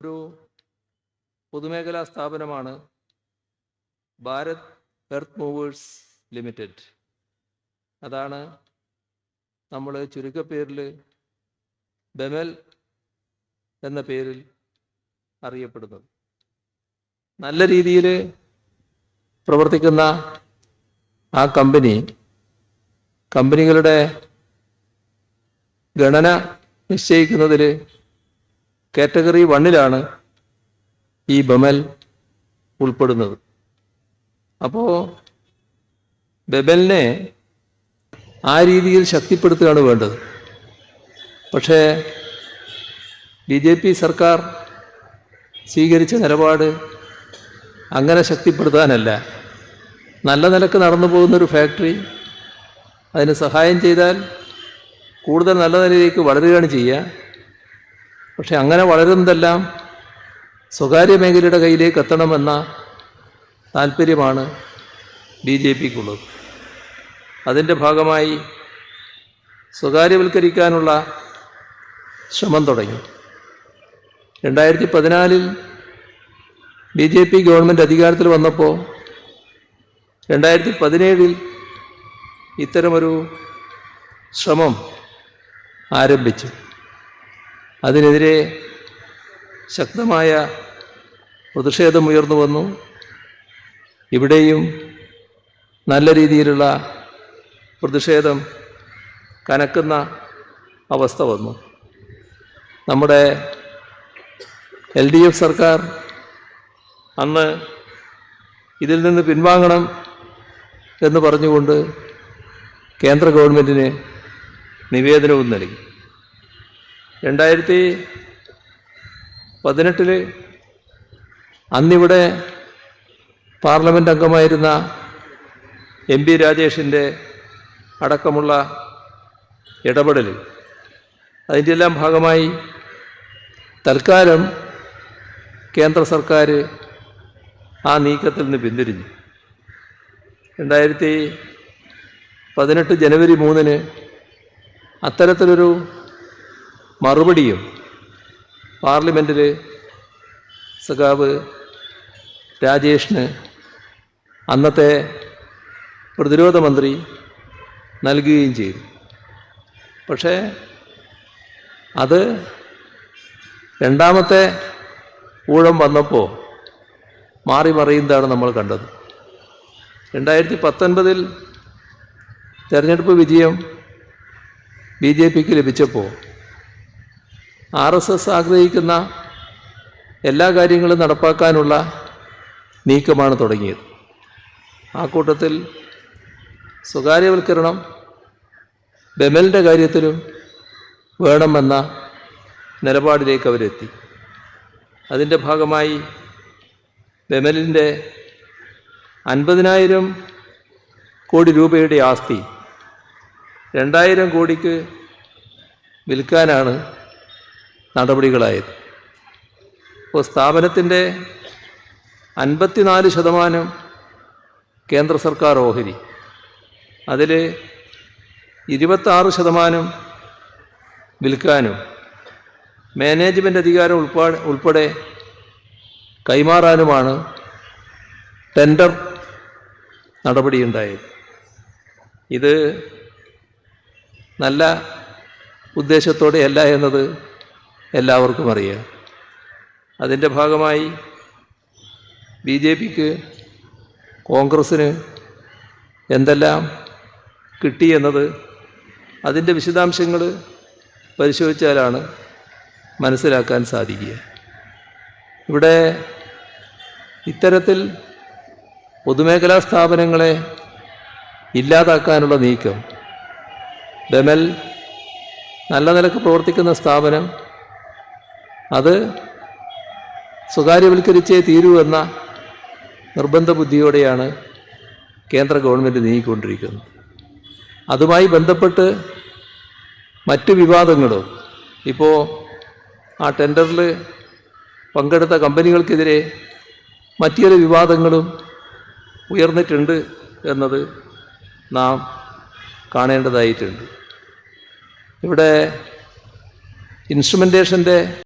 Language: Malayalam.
ഒരു പൊതുമേഖലാ സ്ഥാപനമാണ് ഭാരത് എർത്ത് മൂവേഴ്സ് ലിമിറ്റഡ്. അതാണ് നമ്മൾ ചുരുക്കപ്പേരിൽ ബെമൽ എന്ന പേരിൽ അറിയപ്പെടുന്നത്. നല്ല രീതിയിൽ പ്രവർത്തിക്കുന്ന ആ കമ്പനികളുടെ ഗണന നിശ്ചയിക്കുന്നതിൽ കാറ്റഗറി 1 ഈ ബെമൽ ഉൾപ്പെടുന്നത്. അപ്പോൾ ബെമലിനെ ആ രീതിയിൽ ശക്തിപ്പെടുത്തുകയാണ് വേണ്ടത്. പക്ഷേ BJP സർക്കാർ സ്വീകരിച്ച നിലപാട് അങ്ങനെ ശക്തിപ്പെടുത്താനല്ല. നല്ല നിലക്ക് നടന്നു പോകുന്നൊരു ഫാക്ടറി അതിന് സഹായം ചെയ്താൽ കൂടുതൽ നല്ല നിലയിലേക്ക് വളരുകയാണ് ചെയ്യുക. പക്ഷെ അങ്ങനെ വളരുന്നതെല്ലാം സ്വകാര്യ മേഖലയുടെ കയ്യിലേക്ക് എത്തണമെന്ന താല്പര്യമാണ് BJPക്കുള്ളത്. അതിൻ്റെ ഭാഗമായി സ്വകാര്യവൽക്കരിക്കാനുള്ള ശ്രമം തുടങ്ങി. 2014 BJP ഗവൺമെൻറ് അധികാരത്തിൽ വന്നപ്പോൾ 2017 ഇത്തരമൊരു ശ്രമം ആരംഭിച്ചു. അതിനെതിരെ ശക്തമായ പ്രതിഷേധം ഉയർന്നു വന്നു. ഇവിടെയും നല്ല രീതിയിലുള്ള പ്രതിഷേധം കനക്കുന്ന അവസ്ഥ വന്നു. നമ്മുടെ LDF സർക്കാർ അന്ന് ഇതിൽ നിന്ന് പിൻവാങ്ങണം എന്ന് പറഞ്ഞുകൊണ്ട് കേന്ദ്ര ഗവൺമെൻറ്റിന് നിവേദനവും നൽകി. 2018 അന്നിവിടെ പാർലമെൻറ്റ് അംഗമായിരുന്ന MP രാജേഷിൻ്റെ അടക്കമുള്ള ഇടപെടൽ, അതിൻ്റെ എല്ലാം ഭാഗമായി തൽക്കാലം കേന്ദ്ര സർക്കാർ ആ നീക്കത്തിൽ നിന്ന് പിന്തിരിഞ്ഞു. 2018 ജനുവരി 3 അത്തരത്തിലൊരു മറുപടിയും പാർലമെൻറ്റിൽ സഖാവ് രാജേഷിന് അന്നത്തെ പ്രതിരോധ മന്ത്രി നൽകുകയും ചെയ്തു. പക്ഷേ അത് രണ്ടാമത്തെ ഊഴം വന്നപ്പോൾ മാറി മറിയുന്നതാണ് നമ്മൾ കണ്ടത്. 2019 തെരഞ്ഞെടുപ്പ് വിജയം BJPക്ക് ലഭിച്ചപ്പോൾ RSS ആഗ്രഹിക്കുന്ന എല്ലാ കാര്യങ്ങളും നടപ്പാക്കാനുള്ള നീക്കമാണ് തുടങ്ങിയത്. ആ കൂട്ടത്തിൽ സ്വകാര്യവൽക്കരണം ബെമലിൻ്റെ കാര്യത്തിലും വേണമെന്ന നിലപാടിലേക്ക് അവരെത്തി. അതിൻ്റെ ഭാഗമായി ബെമലിൻ്റെ 50,000 കോടി രൂപയുടെ ആസ്തി 2,000 കോടിക്ക് വിൽക്കാനാണ് നടപടികളായത്. അപ്പോൾ സ്ഥാപനത്തിൻ്റെ 54% കേന്ദ്ര സർക്കാർ ഓഹരി, അതിൽ 26% വിൽക്കാനും മാനേജ്മെൻറ്റ് അധികാരം ഉൾപ്പെടെ കൈമാറാനുമാണ് ടെൻഡർ നടപടിയുണ്ടായത്. ഇത് നല്ല ഉദ്ദേശത്തോടെയല്ല എന്നത് എല്ലാവർക്കും അറിയാം. അതിൻ്റെ ഭാഗമായി BJPക്ക് കോൺഗ്രസ്സിന് എന്തെല്ലാം കിട്ടിയെന്നത് അതിൻ്റെ വിശദാംശങ്ങൾ പരിശോധിച്ചാലാണ് മനസ്സിലാക്കാൻ സാധിക്കുക. ഇവിടെ ഇത്തരത്തിൽ പൊതുമേഖലാ സ്ഥാപനങ്ങളെ ഇല്ലാതാക്കാനുള്ള നീക്കം, ബെമൽ നല്ല നിലക്ക് പ്രവർത്തിക്കുന്ന സ്ഥാപനം, അത് സ്വകാര്യവൽക്കരിച്ചേ തീരൂ എന്ന നിർബന്ധ ബുദ്ധിയോടെയാണ് കേന്ദ്ര ഗവൺമെൻറ് നീങ്ങിക്കൊണ്ടിരിക്കുന്നത്. അതുമായി ബന്ധപ്പെട്ട് മറ്റ് വിവാദങ്ങളും ഇപ്പോൾ ആ ടെൻഡറിൽ പങ്കെടുത്ത കമ്പനികൾക്കെതിരെ മറ്റൊരു വിവാദങ്ങളും ഉയർന്നിട്ടുണ്ട് എന്നത് നാം കാണേണ്ടതായിട്ടുണ്ട്. ഇവിടെ ഇൻസ്ട്രുമെൻറ്റേഷൻ്റെ